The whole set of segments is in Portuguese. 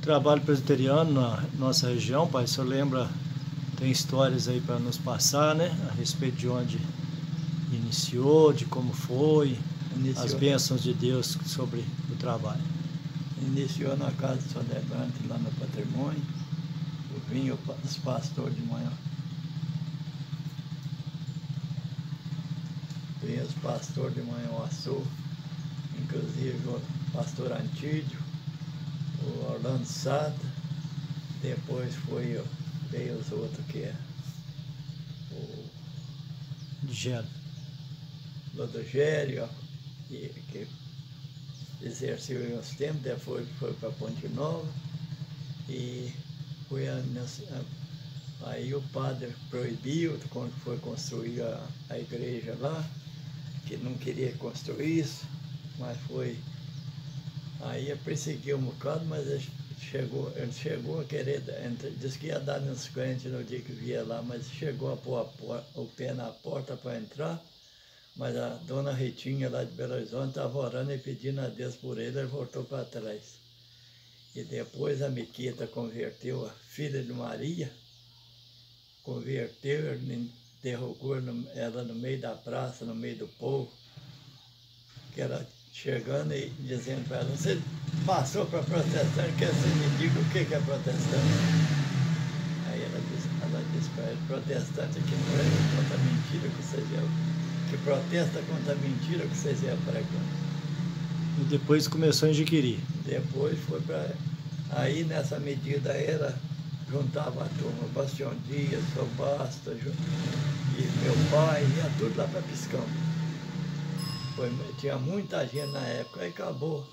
trabalho presbiteriano na nossa região, pai, o senhor lembra, tem histórias aí para nos passar, né? A respeito de onde iniciou, de como foi, as bênçãos de Deus sobre o trabalho. Iniciou na casa de São Debrante, lá no Patrimônio. Eu vinha os pastores de manhã. Vinha os pastores de manhã, o Açu, inclusive o pastor Antídio, o Orlando Sata, depois veio os outros que é o Digério. Lodogério, que exerceu em uns tempos, depois foi para Ponte Nova, e foi aí o padre proibiu, quando foi construir a igreja lá, que não queria construir isso, mas foi. Aí perseguiu um bocado, mas ele chegou a querer, disse que ia dar nos crentes no dia que via lá, mas chegou a pôr o pé na porta para entrar, mas a dona Ritinha lá de Belo Horizonte estava orando e pedindo a Deus por ele voltou para trás. E depois a Miquita converteu, a filha de Maria, converteu, derrubou ela no meio da praça, no meio do povo, que ela chegando e dizendo para ela: você passou para protestante, quer você me diga o que é protestante? Aí ela disse para ele: protestante que não é contra a mentira que vocês iam, que protesta contra a mentira que vocês iam pregando. E depois começou a Jiquiri. Depois foi para. Aí nessa medida era, juntava a turma, Bastião Dias, o Basta, e meu pai, ia tudo lá para Piscão. Tinha muita gente na época, aí acabou.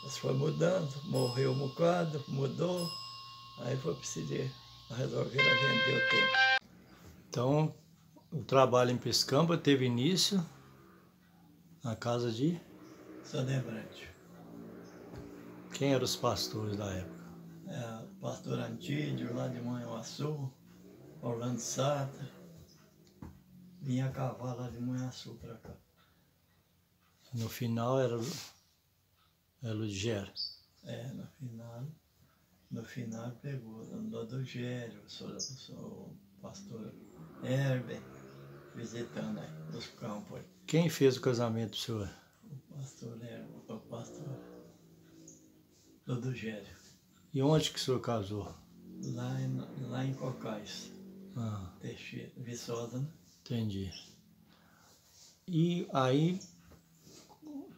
Mas foi mudando, morreu um bocado, mudou, aí foi preciso resolver vender o tempo. Então, o trabalho em Piscamba teve início na casa de São Debrante. Quem eram os pastores da época? O pastor Antídio, lá de Manhuaçu, Orlando Sata, vinha a cavalo lá de Manhuaçu para cá. No final era Digério. No final pegou o Lodogério, o pastor Herbert, visitando aí os campos aí. Quem fez o casamento do senhor? O pastor Lodogério. E onde que o senhor casou? Lá em Cocais. Teixeira, Viçosa, né? Entendi. E aí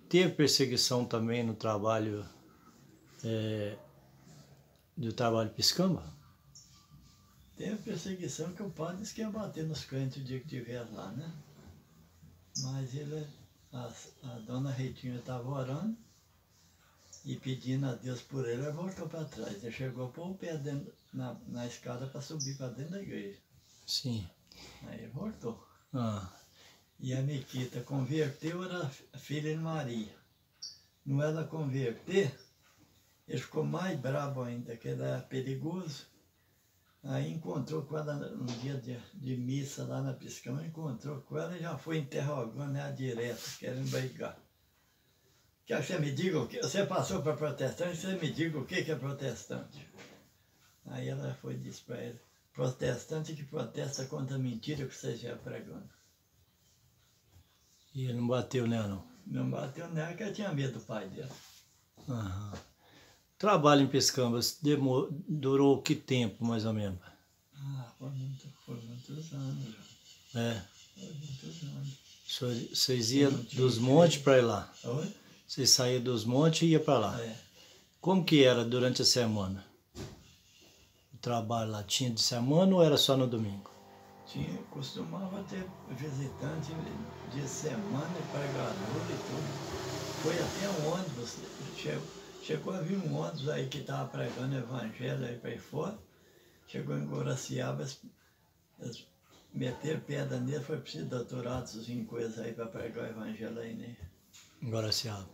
teve perseguição também no trabalho do trabalho Piscamba? Teve perseguição que o padre disse que ia bater nos crentes o dia que estiver lá, né? Mas a dona Ritinha estava orando e pedindo a Deus por ele voltou para trás. Ele chegou a pôr o pé na escada para subir para dentro da igreja. Sim. Aí voltou. E a Miquita converteu, era a filha de Maria. Não ela converter, ele ficou mais bravo ainda, que era perigoso. Aí encontrou com ela no dia de missa lá na Piscão, encontrou com ela e já foi interrogando ela direto, querendo brigar. Quer que você me diga o que? Você passou para protestante, você me diga o que é protestante. Aí ela foi e disse para ele: protestante que protesta contra a mentira que você já pregando. E ele não bateu nela, não? Não bateu nela, porque ela tinha medo do pai dela. Trabalho em Piscambas durou que tempo, mais ou menos? Foi muitos anos. Foi muitos anos. Vocês iam dos montes para ir lá? Oi? Vocês saíam dos montes e iam para lá? Como que era durante a semana? O trabalho lá tinha de semana ou era só no domingo? Costumava ter visitante de semana, pregador e tudo. Foi até um ônibus, chegou a vir um ônibus aí que estava pregando o evangelho aí para aí fora. Chegou em Guaraciaba, eles meteram pedra nele, foi preciso doutorados em coisas aí para pregar o evangelho aí, né? Em Guaraciaba.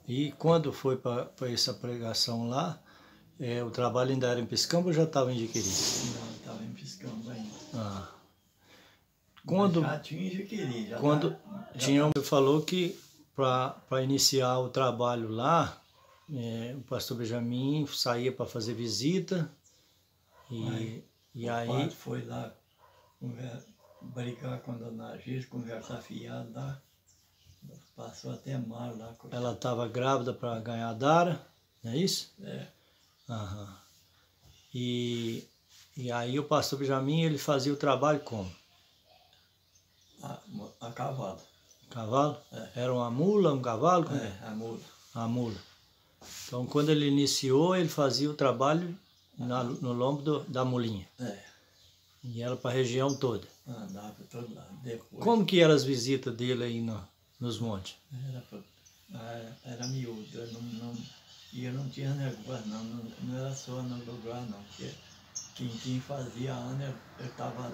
E quando foi para essa pregação lá, o trabalho ainda era em Piscamba ou já estava em Jiquiri? Não, estava em Piscamba ainda. Já tinha em Jiquiri. Você falou que para iniciar o trabalho lá, o pastor Benjamin saía para fazer visita e aí... O padre foi lá brigar com a dona Gis, conversar fiado lá, passou até mal lá. Ela estava grávida para ganhar a Dara, não é isso? É. Aham. E aí o pastor Benjamin, ele fazia o trabalho como? A cavalo. Cavalo? É. Era uma mula, um cavalo? Como a mula. A mula. Então, quando ele iniciou, ele fazia o trabalho no lombo da mulinha. É. E era para a região toda. Andava para todo lado. Depois, como que eram as visitas dele aí nos montes? Era miúdo. E eu não tinha negócio, não era só no lugar, não. Porque quem fazia ano, eu estava...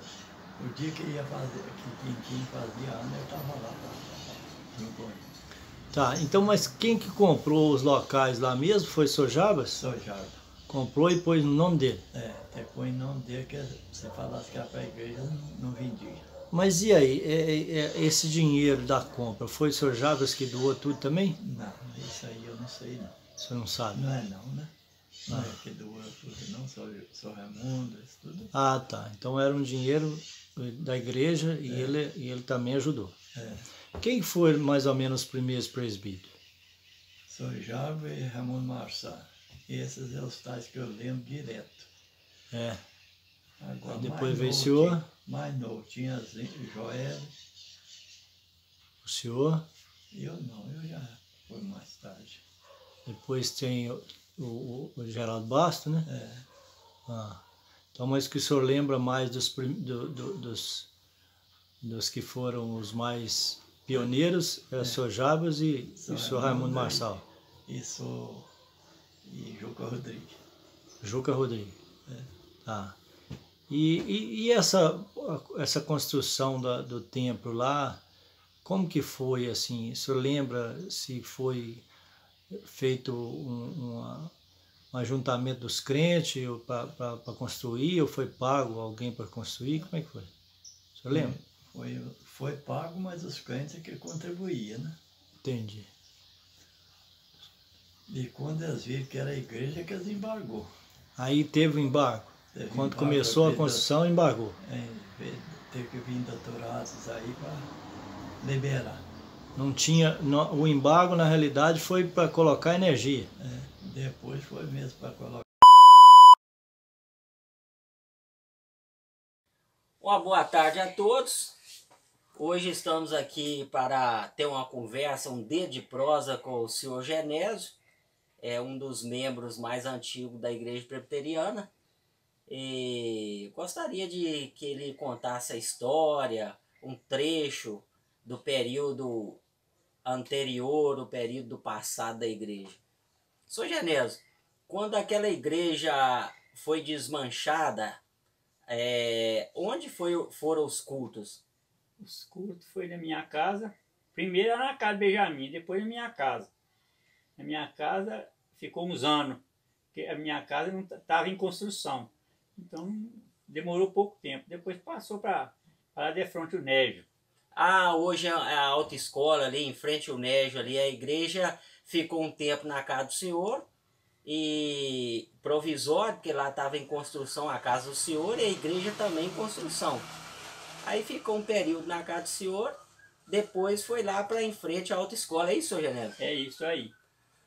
O dia que ia fazer, quem fazia ano, eu estava lá para Tá, então, mas quem que comprou os locais lá mesmo? Foi Sr. Jabas? Sr. Jabas. Comprou e pôs no nome dele? Depois em nome dele, que se falasse que era para a igreja, não vendia. Mas e aí, esse dinheiro da compra, foi o Sr. Jabas que doou tudo também? Não, isso aí eu não sei não. Você não sabe? Não é não, né? Não é que doou tudo não, só Raimundo, isso tudo. Ah, tá. Então era um dinheiro da igreja e ele também ajudou. Quem foi mais ou menos os primeiros presbíteros? Sr. Jabas e Raimundo Marçal. Esses são os tais que eu lembro direto. Agora, depois veio o senhor? Mais novo, tinha Joel. O senhor? Eu não, eu já fui mais tarde. Depois tem o Geraldo Basto, né? Então, mas que o senhor lembra mais dos que foram os mais pioneiros, é o Sr. Jabas e o Sr. Raimundo Marçal. E Juca Rodrigues. Juca Rodrigues. Tá. E essa construção do templo lá, como que foi assim? O senhor lembra se foi feito um ajuntamento dos crentes para construir, ou foi pago alguém para construir? Como é que foi? O senhor lembra? Foi pago, mas os crentes é que contribuíam, né? Entendi. E quando eles viram que era a igreja, que eles embargou. Aí teve o embargo? Quando começou a construção, embargou? Teve que vir doutorados aí para liberar. Não tinha... o embargo, na realidade, foi para colocar energia. Depois foi mesmo para colocar. Uma boa tarde a todos. Hoje estamos aqui para ter uma conversa, um dedo de prosa com o senhor Genésio, um dos membros mais antigos da Igreja Presbiteriana. E gostaria de que ele contasse a história, um trecho do período anterior, o período passado da igreja. Senhor Genésio, quando aquela igreja foi desmanchada, onde foram os cultos? Os cultos foi na minha casa. Primeiro era na casa de Benjamin, depois na minha casa. Na minha casa ficou uns anos, porque a minha casa não estava em construção. Então demorou pouco tempo. Depois passou para de frente o Négio. Hoje a autoescola ali em frente ao Négio, ali a igreja ficou um tempo na casa do senhor, e provisório, porque lá estava em construção a casa do senhor e a igreja também em construção. Aí ficou um período na casa do senhor, depois foi lá para em frente à autoescola. É isso, senhor Genésio? É isso aí.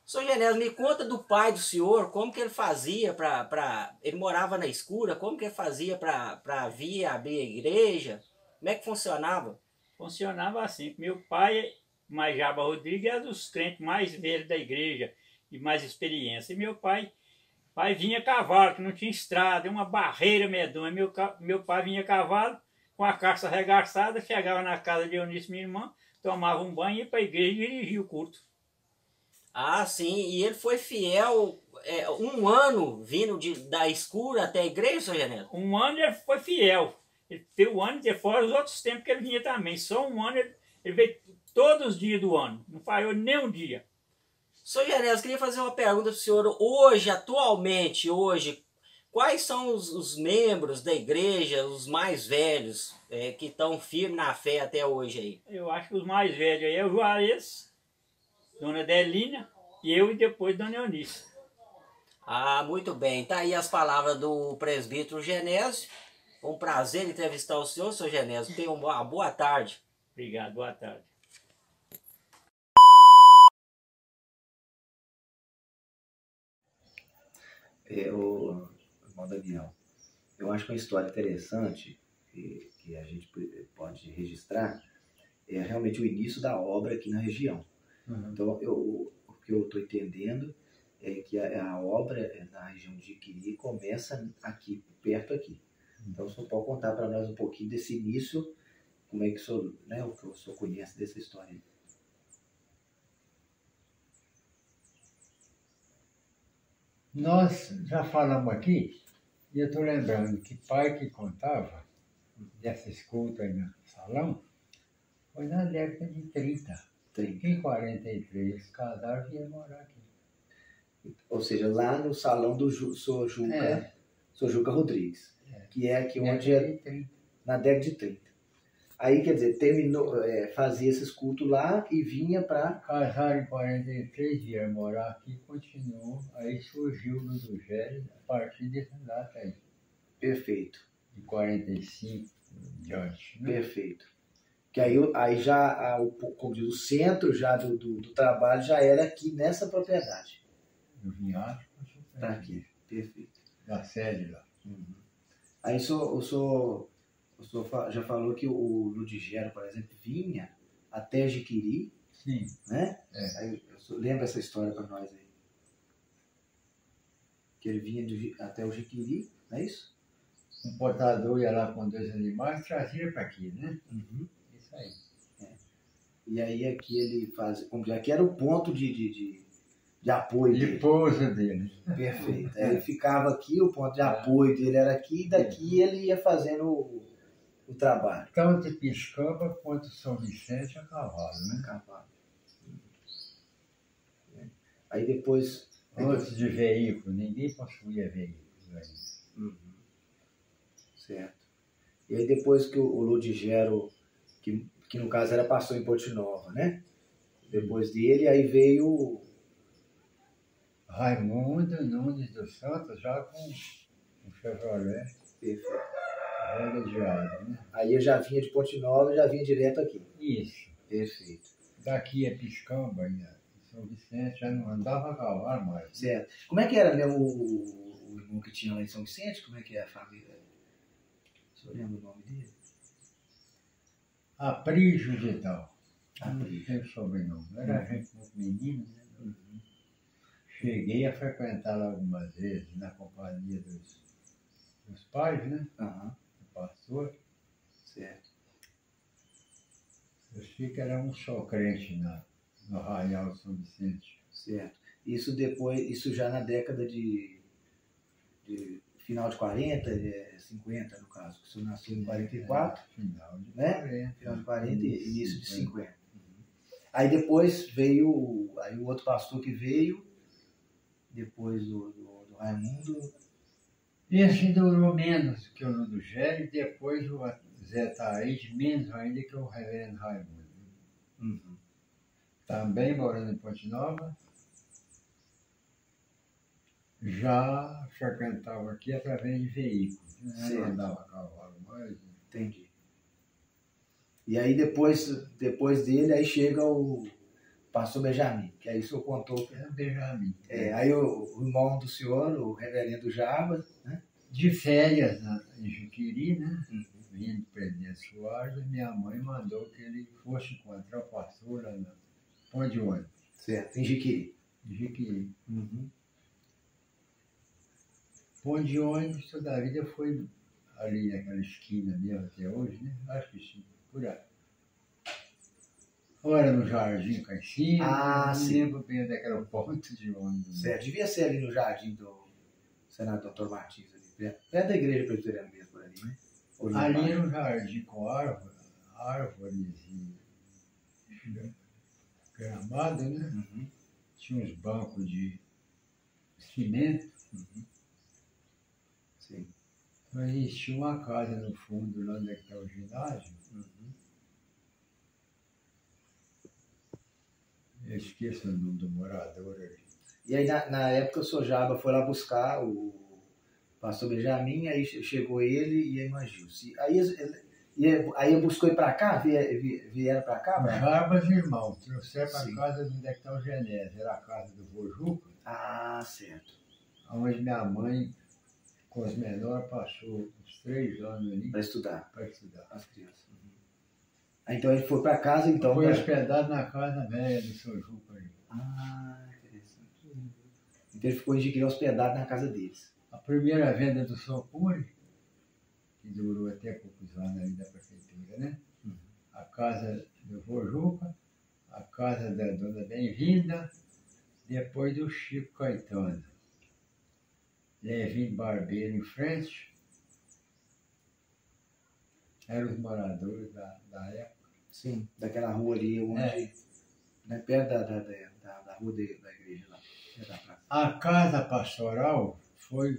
Senhor Genésio, me conta do pai do senhor, como que ele fazia ele morava na escura, como que ele fazia para vir abrir a igreja? Como é que funcionava? Funcionava assim. Meu pai, Majaba Rodrigues, era dos crentes mais velhos da igreja e mais experiência. E meu pai vinha a cavalo, que não tinha estrada, uma barreira medonha. Meu pai vinha a cavalo, com a calça arregaçada, chegava na casa de Eunice, minha irmã, tomava um banho, ia para a igreja e dirigia o culto. Sim, e ele foi fiel um ano vindo da escura até a igreja, senhor Genésio? Um ano ele foi fiel. Ele teve um ano, fora os outros tempos que ele vinha também. Só um ano ele veio todos os dias do ano, não falhou nem um dia. Senhor Genésio, queria fazer uma pergunta para o senhor. Hoje, atualmente, quais são os membros da igreja, os mais velhos, que estão firmes na fé até hoje aí? Eu acho que os mais velhos aí é o Juarez, Dona Delina, eu e depois Dona Eunice. Ah, muito bem. Tá aí as palavras do presbítero Genésio. Um prazer entrevistar o senhor, seu Genésio. Tenha uma boa tarde. Obrigado, boa tarde. O irmão Daniel, eu acho que uma história interessante que a gente pode registrar é realmente o início da obra aqui na região. Uhum. Então, o que eu estou entendendo é que a obra na região de Jiquiri começa aqui, perto aqui. Então, o senhor pode contar para nós um pouquinho desse início, como é que o senhor, né, o que o senhor conhece dessa história aí? Nós já falamos aqui, e eu estou lembrando que pai que contava dessa escuta aí no salão foi na década de 30. 30. Em 43 eles casaram e vieram morar aqui. Ou seja, lá no salão do Sr. Juca, Sr. Juca Rodrigues, que é aqui onde é na década de 30. Aí, quer dizer, terminou, fazia esses cultos lá e vinha para... Casaram em 43, vieram morar aqui e continuou. Aí surgiu o Ludogério a partir dessa data aí. Perfeito. De 45 diante. Né? Perfeito. Que aí já, como diz, o centro já do trabalho já era aqui nessa propriedade. No vinhado. Tá aqui. Perfeito. Da sede lá. Uhum. Aí o senhor já falou que o Ludigero, por exemplo, vinha até Jiquiri. Sim. Né? É. Lembra essa história para nós aí? Que ele vinha até o Jiquiri, não é isso? Um portador ia lá com 2 animais e trazia para aqui, né? Uhum. Isso aí. E aí aqui ele faz, como dizer, aqui era o ponto de apoio De dele. pouso dele. Perfeito. Aí ele ficava aqui, o ponto de apoio dele era aqui, e daqui ele ia fazendo o trabalho. Tanto Piscamba quanto São Vicente a cavalo, né? Cavalo. Aí depois... Antes de veículo, ninguém possuía veículos ainda. Uhum. Certo. E aí depois que o Ludigero, que no caso era pastor em Ponte Nova, né? Depois dele, aí veio o Raimundo Nunes dos Santos, já com um Chevrolet. Perfeito. Roda de aro, né? Aí eu já vinha de Ponte Nova, já vinha direto aqui. Isso. Perfeito. Daqui é Piscamba, ainda. São Vicente já não andava a cavalo mais. Certo. Como é que era mesmo o irmão que tinha lá em São Vicente? Como é que é a família? O senhor lembra o nome dele? Aprígio de tal. Aprígio. Não tem sobrenome. Era gente muito menina, né? Uhum. Cheguei a frequentá-la algumas vezes na companhia dos pais, né? Aham. Do pastor. Certo. Eu sei que era um só crente no Arraial São Vicente. Certo. Isso depois, isso já na década de final de 40, 50 no caso, que o senhor nasceu em 44, Final de né? 40. Final de 40 e início de 50. Uhum. Aí depois veio aí o outro pastor que veio, depois do Raimundo. Esse durou menos que o Ludogério e depois o Zé Taíde, menos ainda que o reverendo Raimundo. Uhum. Também morando em Ponte Nova. Já frequentava aqui através de veículos. Né? Não andava a cavalo mais. Entendi. E aí depois dele, aí chega o pastor Benjamin, que aí o senhor contou. Era Benjamin. Aí o irmão do senhor, o reverendo Jarbas, né? De férias em Jiquiri, né? Uhum. Vindo Presidente Soares, minha mãe mandou que ele fosse encontrar o pastor lá na Ponte de Ônibus. Certo, em Jiquiri. Em Jiquiri. Uhum. Ponte de Ônibus toda a vida foi ali naquela esquina mesmo até hoje, né? Acho que sim, por aí. Ou era no Jardim cá em cima, não sim. lembro bem onde era o ponto de ônibus. Certo, devia ser ali no jardim do senador Dr. Martins, ali, perto da igreja presbiteriana mesmo, por ali, né? Ali era um jardim com árvores e gramado, né? Uhum. Tinha uns bancos de cimento. Uhum. Sim. Mas existia uma casa no fundo, lá onde está o ginásio. Uhum. Eu esqueço o nome do morador ali. E aí, na época, o senhor Jaba foi lá buscar o pastor Benjamin, aí chegou ele e a irmã Gilce. Aí buscou ir para cá? Vieram para cá? Os Jarbas irmãos, trouxeram para Sim. casa de onde é que está o Genésio. Era a casa do vô Juca, Ah, certo. onde minha mãe, com os menores, passou uns 3 anos ali Para estudar para estudar. as crianças. Aí, então ele foi para casa, então. Foi né? hospedado na casa velha do seu Juca ali. Ah, interessante. Então ele ficou em Jiquiri hospedado na casa deles. A primeira venda do Socuri, que durou até poucos anos ali da prefeitura, né? A casa do vô Juca, a casa da dona Bem-vinda, depois do Chico Caetano. Levinho Barbeiro em frente, eram os moradores da época. Sim, daquela rua ali, onde. Né, perto da rua da igreja lá. Perto da praça. A casa pastoral foi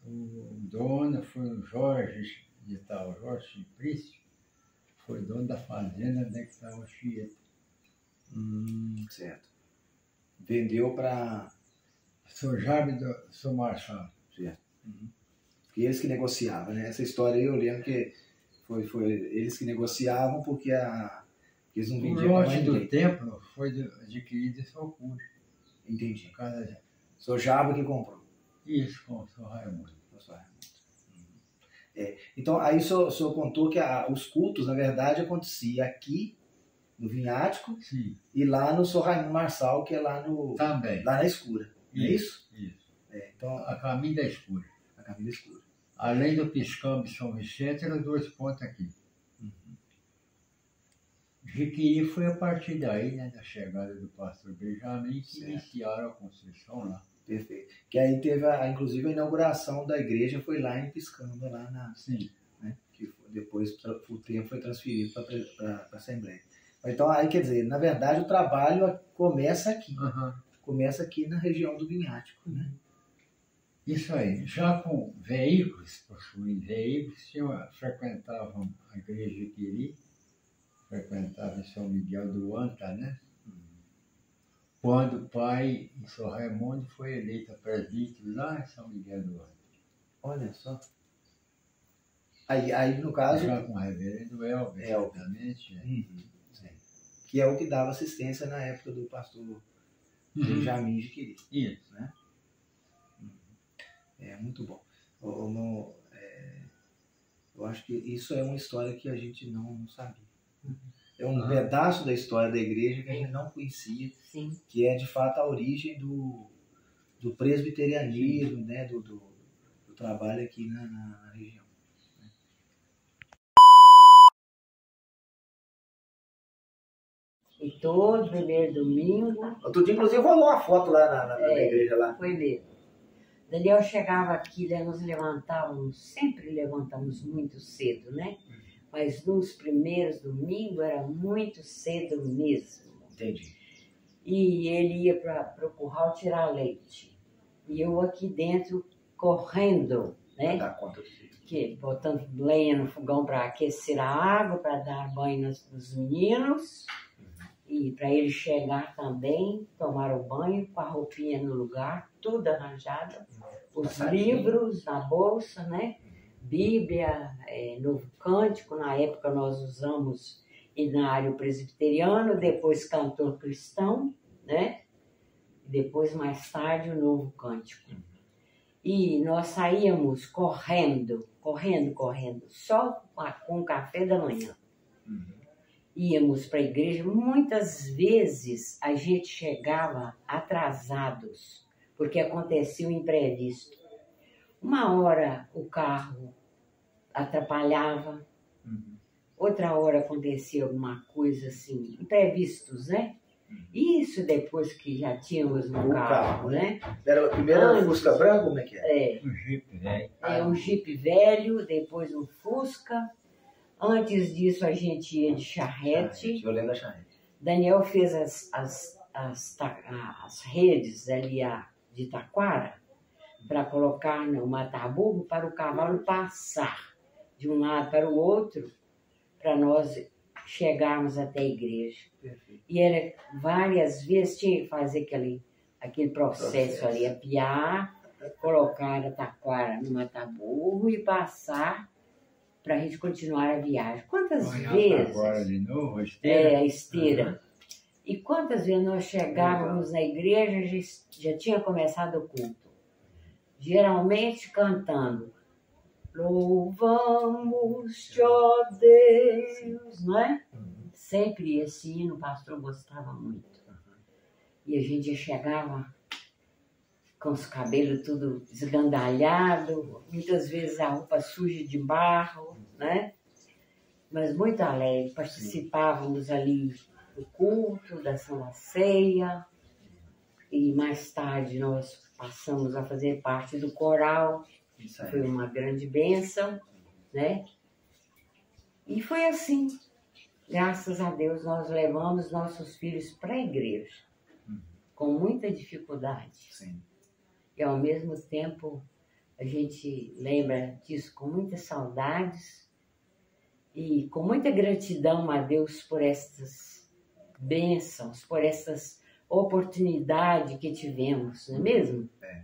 o dono, foi o Jorge de tal, Jorge Simplício, foi dono da fazenda onde é que estava o Chieta. Certo. Vendeu para. Sou Jabe do Sou Marçal. Certo. E eles que negociavam, né? Essa história aí eu lembro que foi eles que negociavam porque eles não O vendiam para lote mais do ninguém. templo foi adquirido em Socuri. Entendi. Casa Sou Jaba que comprou. isso com o São Raimundo. Então, aí o senhor contou que os cultos, na verdade, aconteciam aqui, no Vinhático, Sim, e lá no São Raimundo Marçal, que é lá também. na Escura. Não é isso? Isso. Então, A caminho da escura. a Caminho da Escura. Além do Piscambo e São Vicente, eram 2 pontos aqui. Jiquiri foi a partir daí, né, da chegada do pastor Benjamin, que Certo. iniciaram a construção lá. Perfeito. Que aí teve, inclusive, a inauguração da igreja foi lá em Piscamba, lá na... Sim. Né, que depois o tempo foi transferido para a Assembleia. Então, aí, quer dizer, na verdade, o trabalho começa aqui. Começa aqui na região do Vinhático, né? Isso aí. Já com veículos, possuindo veículos, frequentavam a igreja de Jiquiri, frequentavam em São Miguel do Anta, né? Quando o pai, em São Raimundo, foi eleito a presbítero lá em São Miguel do Anta. Olha só. Aí no caso... Já com o reverendo Elber, Elber. certamente. Sim. Que é o que dava assistência na época do pastor Benjamin Jiquiri. Isso. Né? É muito bom. Eu acho que isso é uma história que a gente não sabia. É um pedaço da história da igreja que a gente não conhecia, Sim. que é de fato a origem do presbiterianismo, né? do trabalho aqui na região. E todo primeiro domingo Outro dia, inclusive, rolou uma foto lá na igreja lá. foi mesmo. Daniel chegava aqui, né, nós sempre levantamos muito cedo, né? Mas nos primeiros domingos era muito cedo mesmo. Entendi. E ele ia para o curral tirar leite. E eu aqui dentro correndo, né? Dá conta do filho. Botando lenha no fogão para aquecer a água, para dar banho nos meninos. E para ele chegar também, tomar o banho com a roupinha no lugar, tudo arranjado. Os livros na bolsa, né? Bíblia, Novo Cântico, na época nós usamos Inário Presbiteriano, depois Cantor Cristão, né? Depois, mais tarde, o Novo Cântico. E nós saíamos correndo, só com o café da manhã. Íamos para a igreja, muitas vezes a gente chegava atrasados, porque acontecia um imprevisto. Uma hora o carro atrapalhava, outra hora acontecia alguma coisa assim, imprevistos, né? Isso depois que já tínhamos um carro, né? Primeiro era o Fusca branco, como é que é? Um Jeep velho. Um Jeep velho, depois um Fusca. Antes disso a gente ia de charrete. Eu lembro da charrete. Daniel fez as redes ali de taquara para colocar no mataburro para o cavalo passar de um lado para o outro, para nós chegarmos até a igreja. Perfeito. E era várias vezes, tinha que fazer aquele processo ali, apiar, colocar a taquara no mataburro e passar para a gente continuar a viagem. Quantas vezes... Agora de novo, a esteira? A esteira. E quantas vezes nós chegávamos na igreja, já tinha começado o culto. Geralmente cantando, louvamos-te, ó Deus, não é? Sempre esse hino o pastor gostava muito. E a gente já chegava com os cabelos tudo esgandalhado, muitas vezes a roupa suja de barro, né? Mas muito alegre. Participávamos ali do culto, da Santa Ceia, e mais tarde nós passamos a fazer parte do coral. Foi uma grande bênção, né? E foi assim. Graças a Deus nós levamos nossos filhos para a igreja, com muita dificuldade. Sim. E ao mesmo tempo a gente lembra disso com muitas saudades e com muita gratidão a Deus por essas bênçãos, por essas oportunidades que tivemos, não é mesmo? É.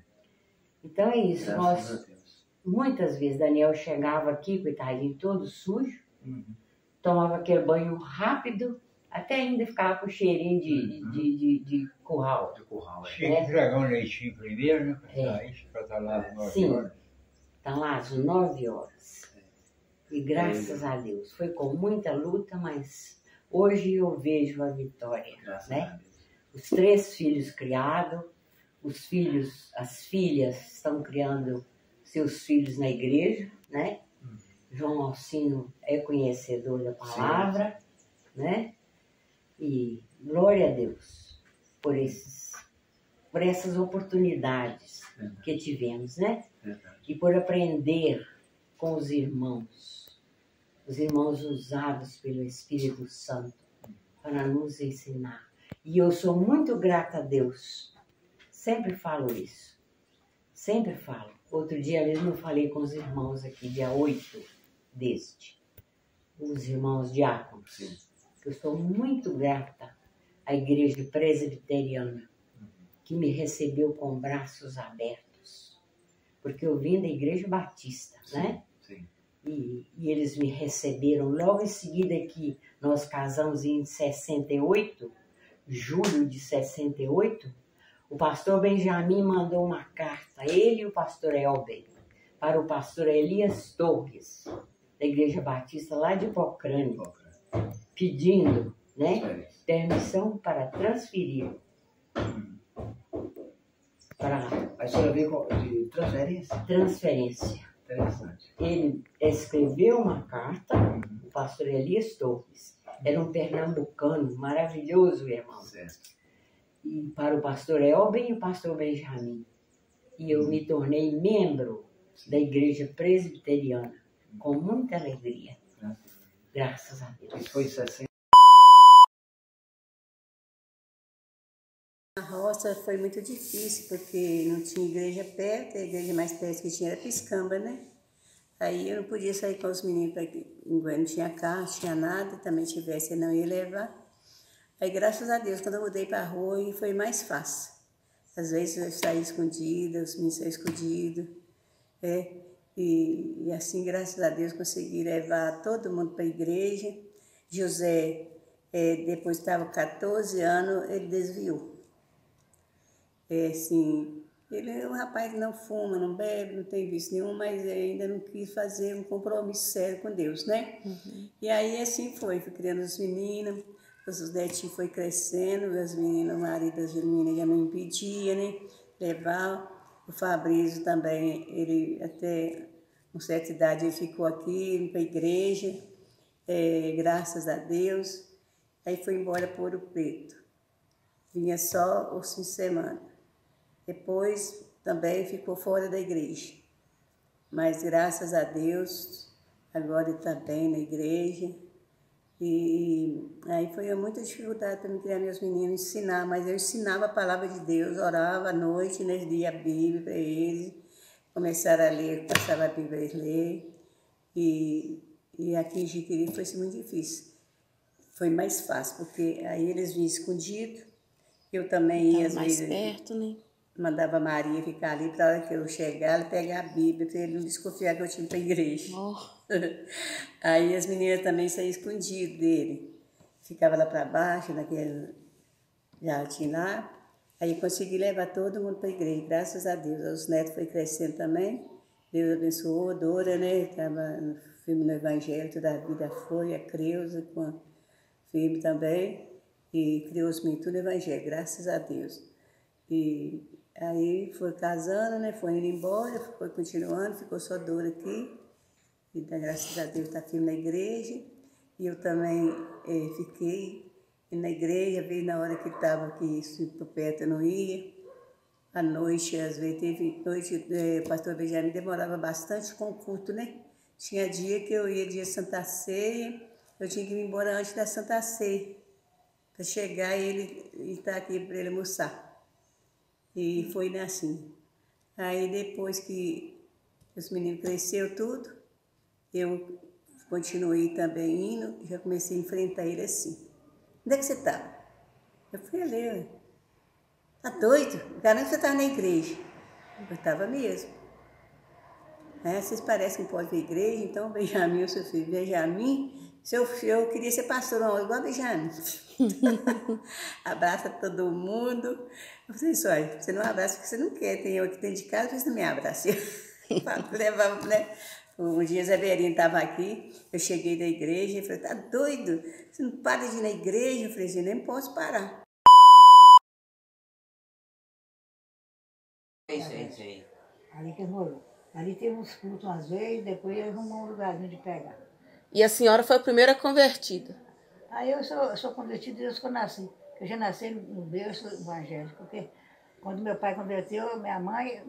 Então é isso. Graças a Nós, Deus. muitas vezes, Daniel chegava aqui, coitadinho, todo sujo, tomava aquele banho rápido, até ainda ficava com cheirinho de curral. De curral, é. Tinha que entregar um leitinho primeiro, né? É. Para estar lá às 9 Sim. horas. Está lá às 9 horas. E graças a Deus, foi com muita luta, mas hoje eu vejo a vitória, Graças né? a Deus. Os 3 filhos criados, os filhos, as filhas estão criando seus filhos na igreja, né? João Alcino é conhecedor da palavra, né? E glória a Deus por essas oportunidades que tivemos, né? Verdade. E por aprender com os irmãos usados pelo Espírito Santo para nos ensinar. E eu sou muito grata a Deus. Sempre falo isso. Sempre falo. Outro dia mesmo eu falei com os irmãos aqui, dia 8 os irmãos diáconos. Sim. Eu sou muito grata à igreja presbiteriana, que me recebeu com braços abertos. Porque eu vim da igreja batista, né? Sim. E eles me receberam logo em seguida que nós casamos em 68, julho de 68, o pastor Benjamin mandou uma carta, ele e o pastor Elber, para o pastor Elias Torres, da Igreja Batista lá de Pocrane, pedindo, né, permissão para transferir para lá. A senhora veio de transferência? Transferência. Interessante. Ele escreveu uma carta, o pastor Elias Torres, era um pernambucano maravilhoso, irmão. Certo. E para o pastor Elben e o pastor Benjamin. E eu me tornei membro da igreja presbiteriana, com muita alegria. Graças a Deus. Isso foi em 60. A roça foi muito difícil, porque não tinha igreja perto, a igreja mais perto que tinha era Piscamba, né? Aí eu não podia sair com os meninos, não tinha carro, não tinha nada, também tivesse, eu não ia levar. Aí, graças a Deus, quando eu mudei para a rua, foi mais fácil. Às vezes eu saía escondida, os meninos saíam escondidos. E assim, graças a Deus, consegui levar todo mundo para a igreja. José, depois estava 14 anos, ele desviou. Assim, ele é um rapaz que não fuma, não bebe, não tem vício nenhum, mas ainda não quis fazer um compromisso sério com Deus, né? E aí, assim fui criando os meninos. Os netinhos foi crescendo, as meninas, o marido das meninas já não impedia, né? Levar. O Fabrício também, ele até com certa idade ele ficou aqui, indo para a igreja, graças a Deus. Aí foi embora para Ouro Preto. Vinha só os fins de semana. Depois também ficou fora da igreja. Mas graças a Deus, agora ele está bem na igreja. E aí foi muita dificuldade para me criar meus meninos, ensinar, mas eu ensinava a palavra de Deus, orava à noite, né, lia a Bíblia para eles, começaram a ler, passava a Bíblia a ler, e aqui em Jiquiri foi muito difícil. foi mais fácil, porque aí eles vinham escondido. Eu também ia, às mais vezes, perto, né? mandava a Maria ficar ali para a hora que eu chegar, ela pegar a Bíblia, para ele não desconfiar que eu tinha ido para a igreja. Oh. Aí as meninas também saíam escondidas dele. Ficava lá para baixo, naquele jardim lá. Aí eu consegui levar todo mundo para a igreja, graças a Deus. Os netos foram crescendo também. Deus abençoou, Dora, né? Estava firme no Evangelho, toda a vida foi, a Creuza, com a firme também. E criou os meninos tudo no Evangelho, graças a Deus. E aí foi casando, né? Foi indo embora, foi continuando, ficou só Dora aqui. E graças a Deus está firme na igreja. E eu também fiquei na igreja, veio na hora que estava aqui, por perto eu não ia. À noite, às vezes, teve noite, o pastor Benjamin demorava bastante com o culto, né? Tinha dia que eu ia dia Santa Ceia, eu tinha que ir embora antes da Santa Ceia, para chegar e ele estar aqui para ele almoçar. E foi assim. Aí depois que os meninos cresceram tudo, eu continuei também indo, já comecei a enfrentar ele assim. Onde é que você estava? Eu fui ali, ué. Tá doido? Garanto que você estava na igreja. Eu estava mesmo. Vocês parecem que pode ir à igreja, então Benjamin, o seu filho, Benjamin, eu queria ser pastor, não, igual Benjamin. Abraça todo mundo. Eu falei assim, olha, você não abraça porque você não quer, tem eu aqui dentro de casa, você não me abraça. Levava, né? Um dia Zeverinho estava aqui, eu cheguei da igreja e falei, tá doido? Você não para de ir na igreja? Eu falei assim, nem posso parar. Sei. Ali que ele morou. Ali teve uns cultos umas vezes, depois ele arrumou um lugarzinho de pegar. E a senhora foi a primeira convertida? Aí eu sou convertida desde que eu nasci. Eu já nasci no berço evangélico, porque quando meu pai converteu, minha mãe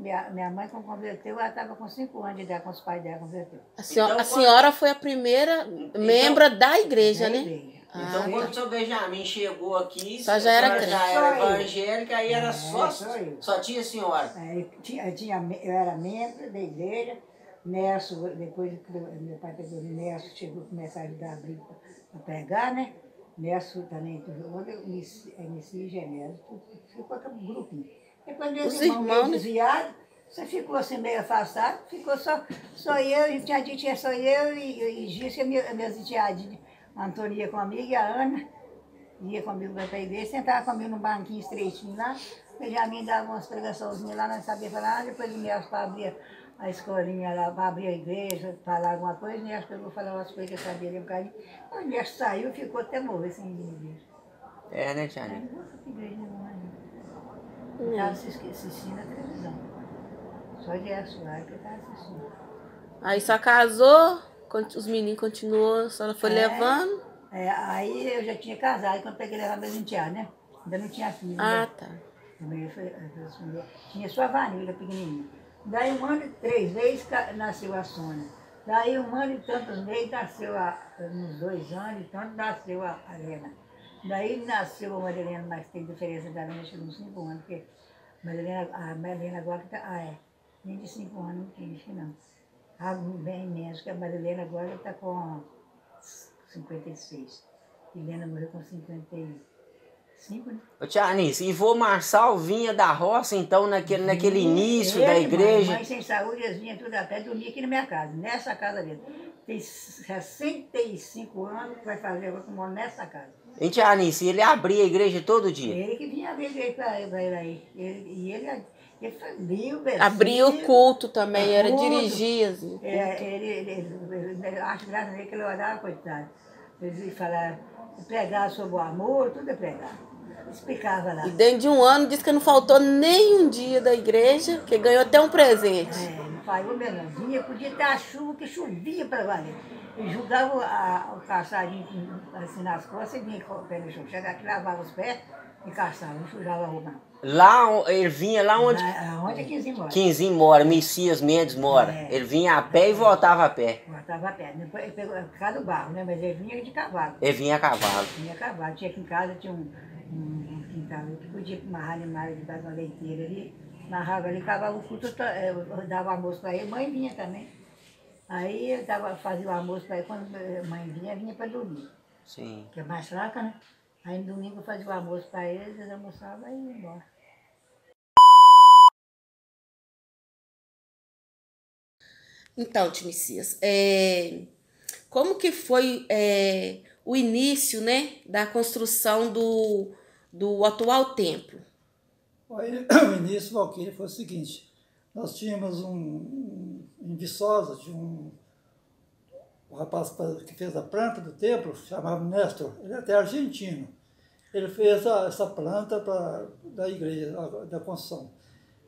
quando converteu, ela estava com 5 anos de idade, quando os pais dela converteu. A senhora foi a primeira membro da igreja, né? Igreja. Então, quando o seu Benjamin chegou aqui, Só já era crente. já era evangélica, aí era só tinha a senhora. Eu era membro da igreja, Nerso, depois que meu pai pegou o Nerso, chegou a começar a ajudar a briga para pegar, né? Nerso também, eu iniciei Genésio, ficou com um grupinho. E quando os irmãos meio desviados, você ficou assim meio afastado, ficou só eu, e tinha só eu e Gícia, meus enteadinhos. A Antônia ia comigo e a Ana ia comigo para a igreja, sentava comigo num banquinho estreitinho lá. O Benjamin dava umas pregaçãozinhas lá, não sabia falar, depois o Nelson para abrir a escolinha lá, para abrir a igreja, falar alguma coisa, o Nelson pegou e falou umas coisas que eu sabia ali um bocadinho. O Nelson saiu e ficou até morrer sem ir na igreja. É, né, Tiane? Não gosto de igreja não, né? Eu estava assistindo a televisão. Só de Açuá que eu estava assistindo. Aí só casou, os meninos continuou, a senhora foi levando? Aí eu já tinha casado quando peguei levar meus enteados, né? Ainda não tinha filho. Ah, tá. Tinha só a Vanilla pequenininha. Daí 1 ano e 3 meses nasceu a Sônia. Daí 1 ano e tantos meses nasceu, uns 2 anos e tanto nasceu a Helena. Daí nasceu a Marilena, mas tem diferença da Helena, acho que uns 5 anos, porque a Marilena agora está, nem de 5 anos não tem, acho que não. Bem menos, que a Marilena agora está com 56. Helena morreu com 55, né? Ô, Tianice, e vô Marçal vinha da roça, então, naquele início da igreja? Mãe sem saúde, eles vinham tudo a pé, dormia aqui na minha casa, nessa casa mesmo. Tem 65 anos que vai fazer agora que eu moro nessa casa. E Tianice, ele abria a igreja todo dia? Ele que vinha abrir a igreja para ele aí. Ele fazia abria o culto também, era dirigir. Assim, ele acho graças a Deus que ele orava, coitado. Ele falava, pregar sobre o amor, tudo é pregar. Explicava lá. E dentro de 1 ano, disse que não faltou nem um dia da igreja, que ganhou até um presente. Não falhou mesmo. Vinha, podia ter a chuva, que chovia para valer. Ele jogava o calçadinho assim nas costas e vinha com o pé no chão. Chegava aqui, lavava os pés e calçava, não sujava a roupa não. Lá, ele vinha lá onde... Onde é Quinzinho mora. Quinzinho mora, Messias Mendes mora. Ele vinha a pé e voltava a pé. Voltava a pé. Depois ele pegou por causa do barro, né? Mas ele vinha de cavalo. Ele vinha a cavalo. Vinha a cavalo. Tinha aqui em casa, tinha um quintal que podia amarrar animais debaixo de uma leiteira ali. Amarrava ali, cavava o culto, eu dava almoço para ele. Mãe vinha também. Aí eu fazia o almoço para ele. Quando a mãe vinha para dormir. Sim. que é mais fraca, né? Aí no domingo eu fazia o almoço para eles almoçavam e iam embora. Então, tio Messias, como que foi o início, né, da construção do atual templo? Aí, o início, Valquíria, foi o seguinte, nós tínhamos em Viçosa, tinha um rapaz que fez a planta do templo, chamava Néstor, ele é até argentino. Ele fez essa planta da igreja, da construção.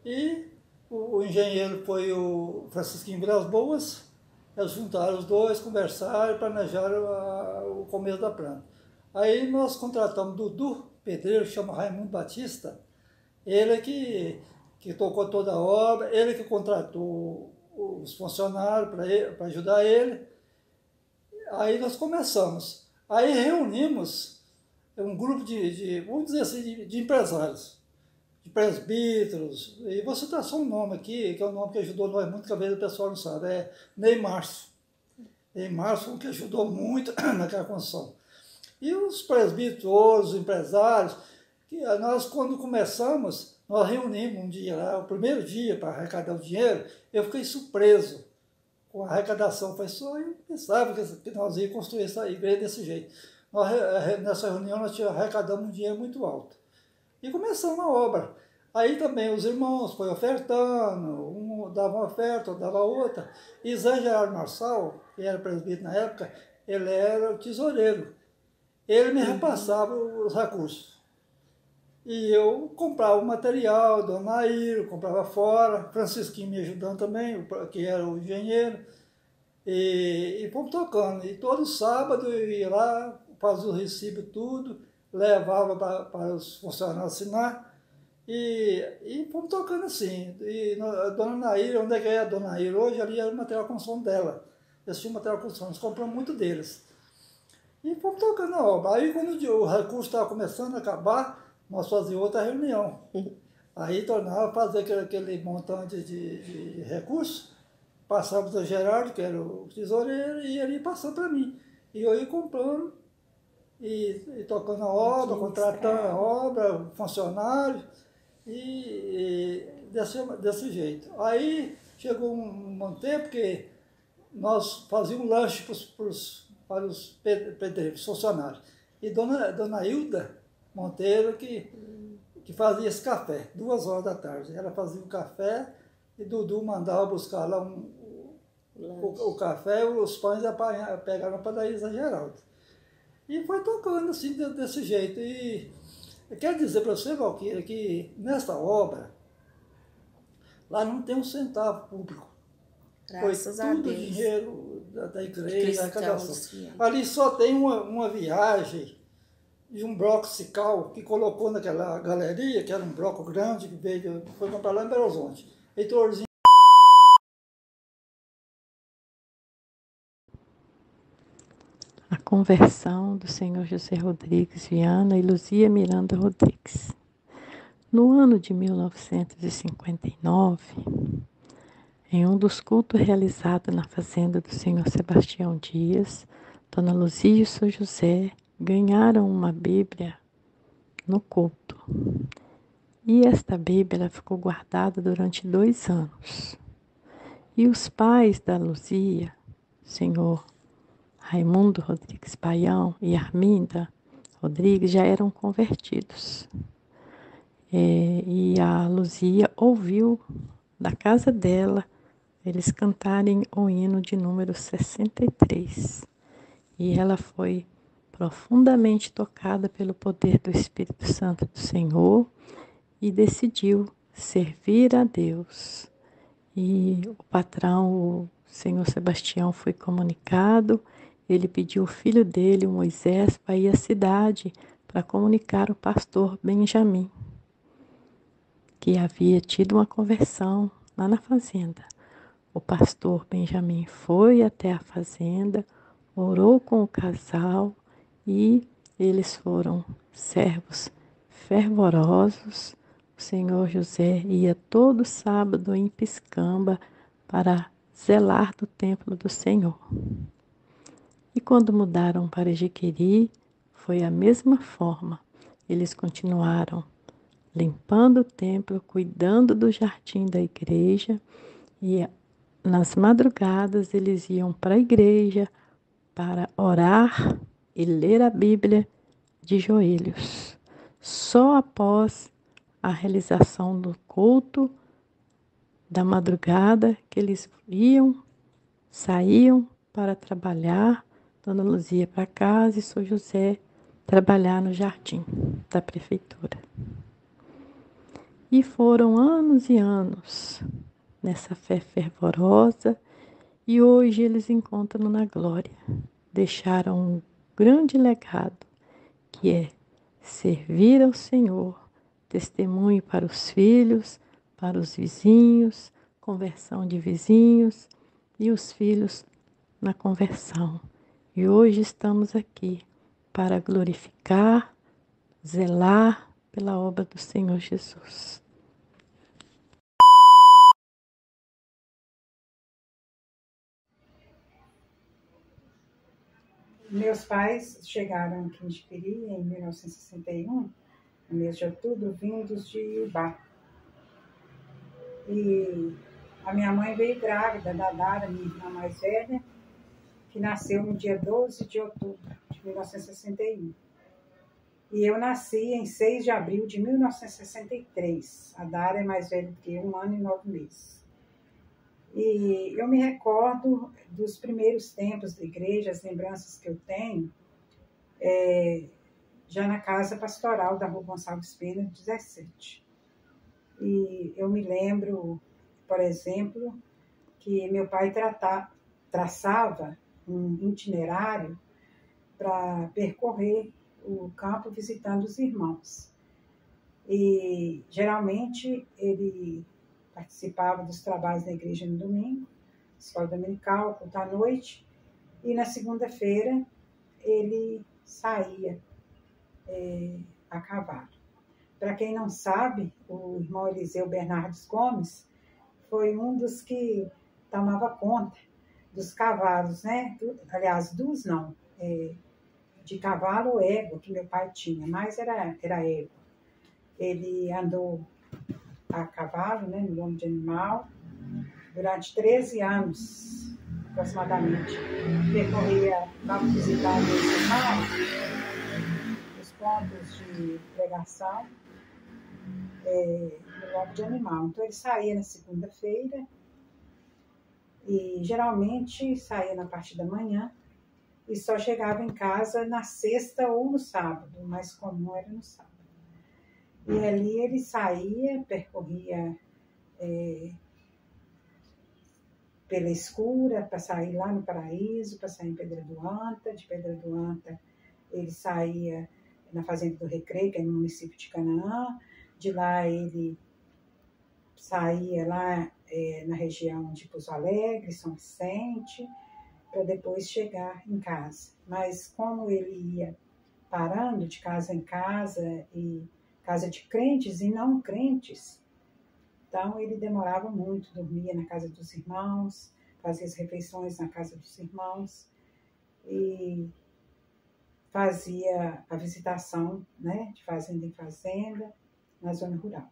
E o engenheiro foi o Francisquinho Vilas Boas, eles juntaram os dois, conversaram e planejaram o começo da planta. Aí nós contratamos Dudu, pedreiro, que chama Raimundo Batista, ele que tocou toda a obra, ele que contratou os funcionários para ajudar ele. Aí nós começamos. Aí reunimos um grupo vamos dizer assim, de empresários, de presbíteros, e vou citar só um nome aqui, que é um nome que ajudou nós muito, que às vezes o pessoal não sabe, é Neymar. Neymar foi um que ajudou muito naquela construção. E os presbíteros, os empresários, que nós quando começamos, nós reunimos um dia lá, o primeiro dia para arrecadar o dinheiro, eu fiquei surpreso com a arrecadação. Foi só eu pensava que nós íamos construir essa igreja desse jeito. Nessa reunião nós arrecadamos um dinheiro muito alto. E começamos a obra. Aí também os irmãos foram ofertando, um dava uma oferta, outro dava outra. E Zé Gerardo Marçal, que era presbítero na época, ele era o tesoureiro. Ele me repassava os recursos. E eu comprava o material, Dona Nair, comprava fora, Francisquinho me ajudando também, que era o engenheiro. E fomos tocando. E todo sábado eu ia lá, fazia o recibo tudo, levava para os funcionários assinar. E fomos tocando assim. E a Dona Nair, onde é que é a Dona Nair hoje? Ali era o material de construção dela. Eles tinham material de construção, nós compramos muito deles. E fomos tocando a obra. Aí quando o recurso estava começando a acabar, nós fazíamos outra reunião. Aí tornava fazer aquele montante de recursos, passava para o Gerardo, que era o tesoureiro, e ele passou para mim. E eu ia comprando, e tocando a obra, contratando a obra, funcionário, e desse jeito. Aí chegou um tempo que nós fazíamos lanche para os pedreiros, funcionários. E dona Hilda Monteiro que fazia esse café, 2 horas da tarde. Ela fazia o café e Dudu mandava buscar lá o café, os pães pegaram para dar Isa Geraldo. E foi tocando assim, desse jeito. E eu quero dizer para você, Valquíria, que nessa obra, lá não tem um centavo público. Graças foi a tudo Deus. Dinheiro da igreja, da arrecadação. Cristãos. Ali só tem uma viagem de um bloco Cical que colocou naquela galeria, que era um bloco grande, que foi comprar lá em Belo Horizonte. Heitorzinho. A conversão do senhor José Rodrigues Viana e Luzia Miranda Rodrigues. No ano de 1959, em um dos cultos realizados na fazenda do senhor Sebastião Dias, Dona Luzia e o seu José ganharam uma Bíblia no culto. E esta Bíblia ela ficou guardada durante 2 anos. E os pais da Luzia, senhor Raimundo Rodrigues Baião e Arminda Rodrigues, já eram convertidos. E a Luzia ouviu da casa dela eles cantarem o hino de número 63. E ela foi profundamente tocada pelo poder do Espírito Santo do Senhor e decidiu servir a Deus. E o patrão, o senhor Sebastião, foi comunicado. Ele pediu o filho dele, o Moisés, para ir à cidade para comunicar ao pastor Benjamim, que havia tido uma conversão lá na fazenda. O pastor Benjamim foi até a fazenda, orou com o casal e eles foram servos fervorosos. O senhor José ia todo sábado em Piscamba para zelar do templo do Senhor. E quando mudaram para Jiqueri, foi a mesma forma. Eles continuaram limpando o templo, cuidando do jardim da igreja, e nas madrugadas eles iam para a igreja para orar e ler a Bíblia de joelhos. Só após a realização do culto da madrugada que eles saíam para trabalhar, Dona Luzia para casa e São José trabalhar no jardim da prefeitura. E foram anos e anos nessa fé fervorosa, e hoje eles encontram na glória. Deixaram um grande legado, que é servir ao Senhor, testemunho para os filhos, para os vizinhos, conversão de vizinhos e os filhos na conversão. E hoje estamos aqui para glorificar, zelar pela obra do Senhor Jesus. Meus pais chegaram aqui em Jiqueri em 1961, no mês de outubro, vindos de Ubá. E a minha mãe veio grávida da Dara, minha irmã mais velha, que nasceu no dia 12 de outubro de 1961. E eu nasci em 6 de abril de 1963. A Dara é mais velha do que eu, 1 ano e 9 meses. E eu me recordo dos primeiros tempos da igreja, as lembranças que eu tenho, já na casa pastoral da Rua Gonçalves Pena, 17. E eu me lembro, por exemplo, que meu pai traçava um itinerário para percorrer o campo visitando os irmãos. E geralmente ele participava dos trabalhos da igreja no domingo, escola dominical, culto à noite, e na segunda-feira ele saía a cavalo. Para quem não sabe, o irmão Eliseu Bernardes Gomes foi um dos que tomava conta dos cavalos, né? Aliás, de cavalo ou égua que meu pai tinha, mas era égua. Ele andou a cavalo, né, no lombo de animal, durante 13 anos, aproximadamente. Percorria para visitar meus irmãos, os pontos de pregação, no lombo de animal. Então, ele saía na segunda-feira e, geralmente, saía na parte da manhã e só chegava em casa na sexta ou no sábado. O mais comum era no sábado. E ali ele saía, percorria pela Escura, para sair lá no Paraíso, para sair em Pedra do Anta. De Pedra do Anta ele saía na Fazenda do Recreio, que é no município de Canaã. De lá ele saía lá na região de Pouso Alegre, São Vicente, para depois chegar em casa. Mas como ele ia parando de casa em casa, e casa de crentes e não crentes, então ele demorava muito, dormia na casa dos irmãos, fazia as refeições na casa dos irmãos e fazia a visitação, né, de fazenda em fazenda, na zona rural.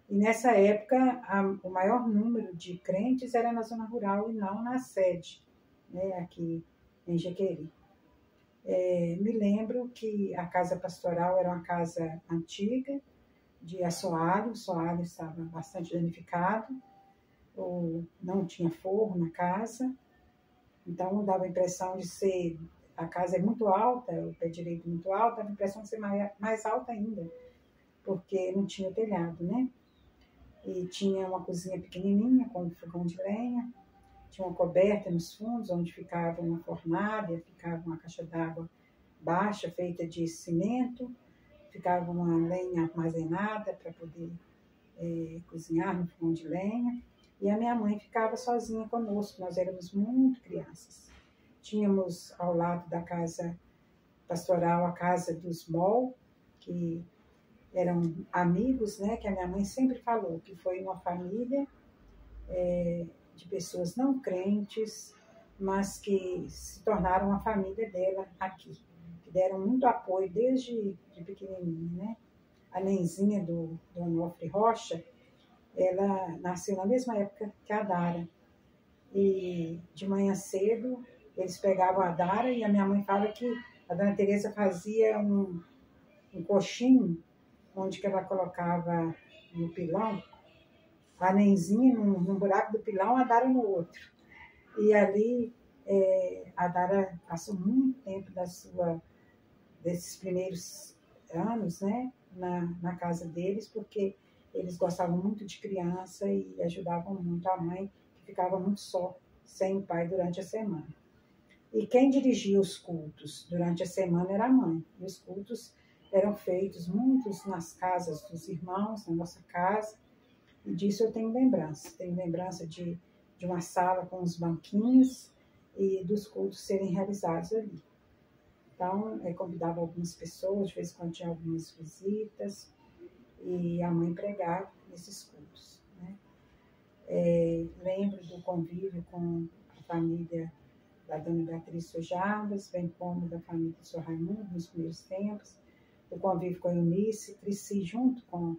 E nessa época, o maior número de crentes era na zona rural e não na sede, né, aqui em Jiqueri. Me lembro que a casa pastoral era uma casa antiga, de assoalho. O soalho estava bastante danificado, ou não tinha forro na casa, então dava a impressão de ser, a casa é muito alta, o pé direito muito alto, dava a impressão de ser mais alta ainda, porque não tinha telhado, né? E tinha uma cozinha pequenininha, com um fogão de lenha, tinha uma coberta nos fundos, onde ficava uma fornalha, ficava uma caixa d'água baixa, feita de cimento, ficava uma lenha armazenada para poder cozinhar no fogão de lenha. E a minha mãe ficava sozinha conosco, nós éramos muito crianças. Tínhamos ao lado da casa pastoral a casa dos Moll, que eram amigos, né, que a minha mãe sempre falou, que foi uma família de pessoas não crentes, mas que se tornaram a família dela aqui, que deram muito apoio desde de pequenininha, né? A Nenzinha do Onofre Rocha, ela nasceu na mesma época que a Dara. E de manhã cedo, eles pegavam a Dara e a minha mãe fala que a Dona Teresa fazia um coxinho, onde que ela colocava no pilão, a Nenzinha num buraco do pilão, a Dara no outro. E ali a Dara passou muito tempo desses primeiros anos, né, na casa deles, porque eles gostavam muito de criança e ajudavam muito a mãe, que ficava muito só, sem o pai durante a semana. E quem dirigia os cultos durante a semana era a mãe. E os cultos eram feitos muitos nas casas dos irmãos, na nossa casa, e disso eu tenho lembrança. Tenho lembrança de uma sala com os banquinhos e dos cultos serem realizados ali. Então, convidava algumas pessoas, de vez em quando tinha algumas visitas, e a mãe pregava nesses cultos, né? Lembro do convívio com a família da Dona Beatriz Sojarbas, bem como da família do Sr. Raimundo, nos primeiros tempos, o convívio com a Eunice, cresci junto com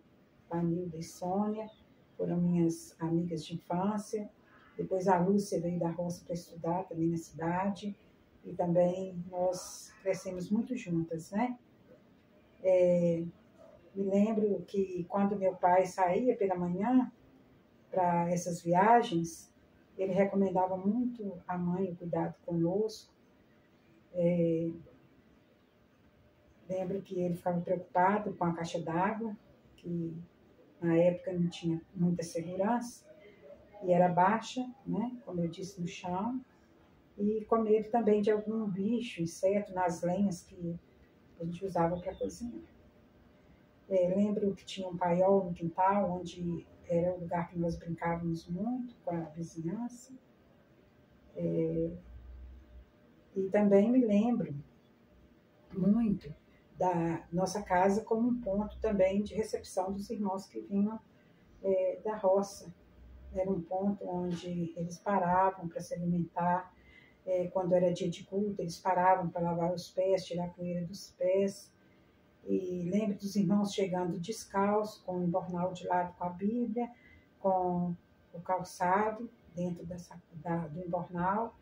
a Nilda e Sônia, foram minhas amigas de infância. Depois a Lúcia veio da roça para estudar também na cidade, e também nós crescemos muito juntas, né? Me lembro que quando meu pai saía pela manhã para essas viagens, ele recomendava muito a mãe o cuidado conosco. Lembro que ele ficava preocupado com a caixa d'água, que na época não tinha muita segurança, e era baixa, né, como eu disse, no chão, e com medo também de algum bicho, inseto nas lenhas que a gente usava para cozinhar. Lembro que tinha um paiol no quintal, onde era o lugar que nós brincávamos muito com a vizinhança. E também me lembro muito da nossa casa como um ponto também de recepção dos irmãos que vinham da roça. Era um ponto onde eles paravam para se alimentar. Quando era dia de culto, eles paravam para lavar os pés, tirar a poeira dos pés. E lembro dos irmãos chegando descalços, com o embornal de lado com a Bíblia, com o calçado dentro do embornal.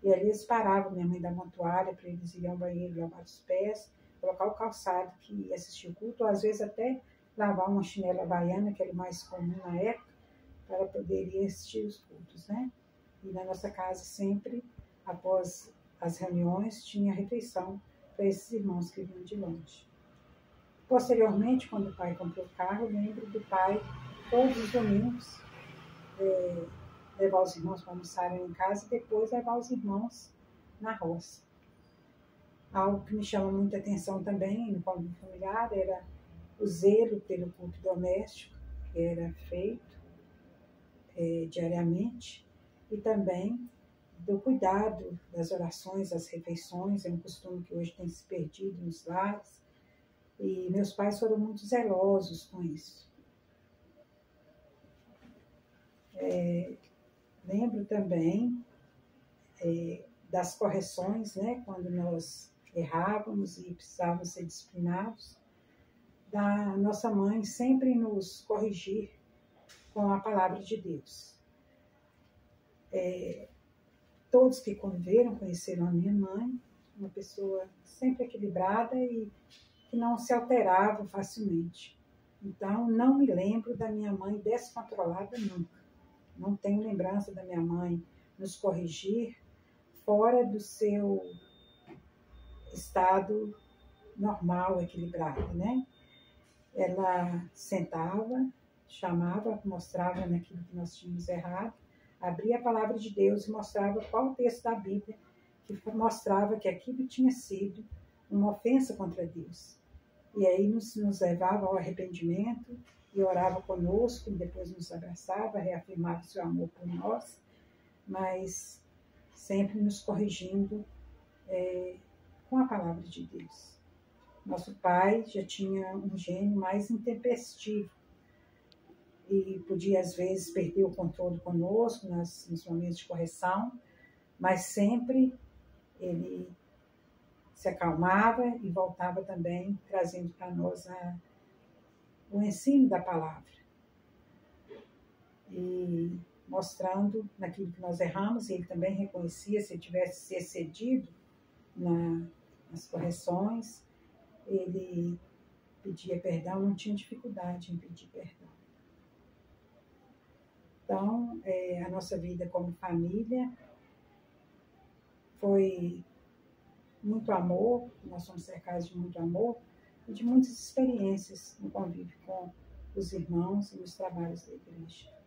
E ali eles paravam, minha mãe dava uma toalha para eles irem ao banheiro, lavar os pés, colocar o calçado que ia assistir o culto, ou às vezes até lavar uma chinela havaiana, que era o mais comum na época, para poder ir assistir os cultos, né? E na nossa casa sempre, após as reuniões, tinha refeição para esses irmãos que vinham de longe. Posteriormente, quando o pai comprou o carro, eu lembro do pai, todos os domingos, levar os irmãos para almoçarem em casa e depois levar os irmãos na roça. Algo que me chama muita atenção também no convívio familiar era o zelo pelo culto doméstico, que era feito diariamente, e também do cuidado das orações, das refeições. É um costume que hoje tem se perdido nos lares, e meus pais foram muito zelosos com isso. Lembro também das correções, né, quando nós errávamos e precisávamos ser disciplinados, da nossa mãe sempre nos corrigir com a palavra de Deus. Todos que conviveram conheceram a minha mãe, uma pessoa sempre equilibrada e que não se alterava facilmente. Então, não me lembro da minha mãe descontrolada nunca. Não tenho lembrança da minha mãe nos corrigir fora do seu estado normal, equilibrado, né? Ela sentava, chamava, mostrava naquilo que nós tínhamos errado, abria a palavra de Deus e mostrava qual o texto da Bíblia que mostrava que aquilo tinha sido uma ofensa contra Deus. E aí nos levava ao arrependimento e orava conosco, e depois nos abraçava, reafirmava o seu amor por nós, mas sempre nos corrigindo com a palavra de Deus. Nosso pai já tinha um gênio mais intempestivo e podia, às vezes, perder o controle conosco nos momentos de correção, mas sempre ele se acalmava e voltava também trazendo para nós o ensino da palavra. E mostrando naquilo que nós erramos, e ele também reconhecia se ele tivesse se excedido nas correções, ele pedia perdão, não tinha dificuldade em pedir perdão. Então, a nossa vida como família foi muito amor, nós somos cercados de muito amor e de muitas experiências no convívio com os irmãos e nos trabalhos da igreja.